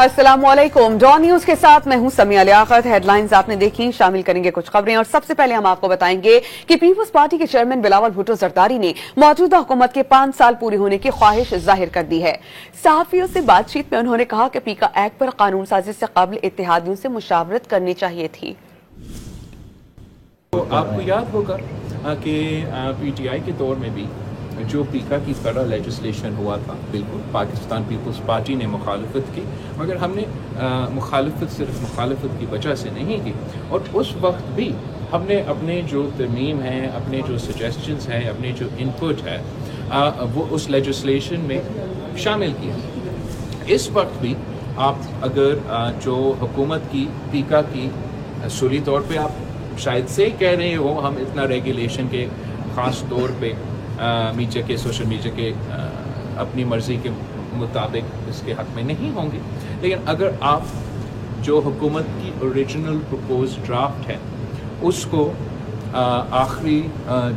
अस्सलाम वालेकुम। Don news के साथ मैं हूं समिया लियाकत। हेडलाइंस आपने देखी, शामिल करेंगे कुछ खबरें और सबसे पहले हम आपको बताएंगे कि पीपल्स पार्टी के चेयरमैन बिलावल भुट्टो जरदारी ने मौजूदा हुकूमत के 5 साल पूरे होने की ख्वाहिश जाहिर कर दी है। सहाफियों से बातचीत में उन्होंने कहा कि पीका एक्ट पर कानून साजी से कबल इत्तेहादियों से मुशावरत करनी चाहिए थी। तो आपको याद होगा कि पीटीआई के दौर में भी जो पीका की तरह लेजिस्लेशन हुआ था, बिल्कुल पाकिस्तान पीपल्स पार्टी ने मुखालफत की, मगर हमने मुखालफत सिर्फ मुखालफत की वजह से नहीं की। और उस वक्त भी हमने अपने जो तरमीम हैं, अपने जो सजेशंस हैं, अपने जो इनपुट है वो उस लेजिस्लेशन में शामिल किया। इस वक्त भी आप अगर जो हुकूमत की पीका की सूरी तौर पे आप शायद से कह रहे हो हम इतना रेगुलेशन के ख़ास तौर पे मीडिया के सोशल मीडिया के अपनी मर्ज़ी के मुताबिक इसके हक़ में नहीं होंगे, लेकिन अगर आप जो हुकूमत की ओरिजिनल प्रपोज ड्राफ्ट है उसको आखिरी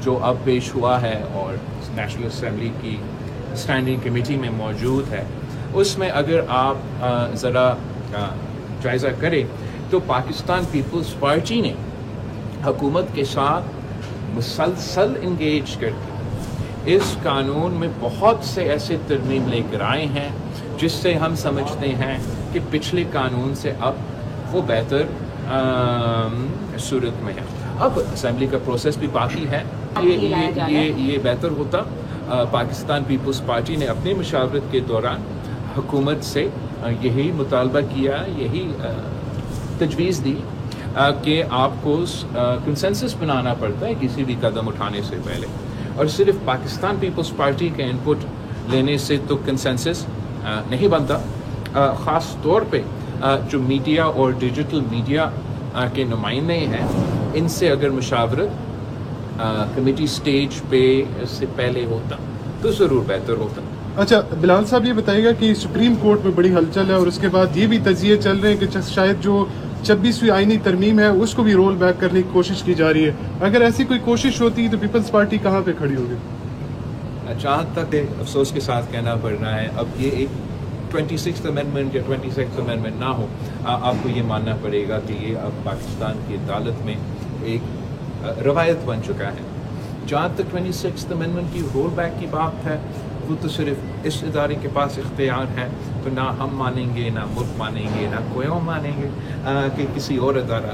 जो अब पेश हुआ है और नेशनल असम्बली की स्टैंडिंग कमेटी में मौजूद है, उसमें अगर आप ज़रा जायज़ा करें तो पाकिस्तान पीपल्स पार्टी ने हुकूमत के साथ मुसलसल इंगेज करके इस कानून में बहुत से ऐसे तरमीम लेकर आए हैं जिससे हम समझते हैं कि पिछले कानून से अब वो बेहतर सूरत में है। अब असेंबली का प्रोसेस भी बाकी है, ये बेहतर होता। पाकिस्तान पीपल्स पार्टी ने अपनी मुशावरत के दौरान हुकूमत से यही मुतालबा किया, यही तजवीज़ दी कि आपको कंसेंसस बनाना पड़ता है किसी भी कदम उठाने से पहले, और सिर्फ पाकिस्तान पीपल्स पार्टी के इनपुट लेने से तो कंसेंसस नहीं बनता। ख़ास तौर पे जो मीडिया और डिजिटल मीडिया के नुमाइंदे हैं, इनसे अगर मुशावरत कमेटी स्टेज पे से पहले होता तो ज़रूर बेहतर होता। अच्छा बिलावल साहब, ये बताइएगा कि सुप्रीम कोर्ट में बड़ी हलचल है और उसके बाद ये भी तजिए चल रहे हैं कि शायद जो 26वीं आईनी तरमीम है उसको भी रोल बैक करने की कोशिश की जा रही है। अगर ऐसी कोई कोशिश होती तो पीपल्स पार्टी कहाँ पे खड़ी होगी? जहाँ तक अफसोस के साथ कहना पड़ रहा है, अब ये एक 26th अमेंडमेंट या 26th अमेंडमेंट ना हो, आपको ये मानना पड़ेगा कि ये अब पाकिस्तान की अदालत में एक रवायत बन चुका है। जहाँ तक 26th अमेंडमेंट की रोल बैक की बात है, वो तो सिर्फ इस इदारे के पास इख्तियार है, तो ना हम मानेंगे, ना मुल्क मानेंगे, ना कोई और मानेंगे कि किसी और इदारा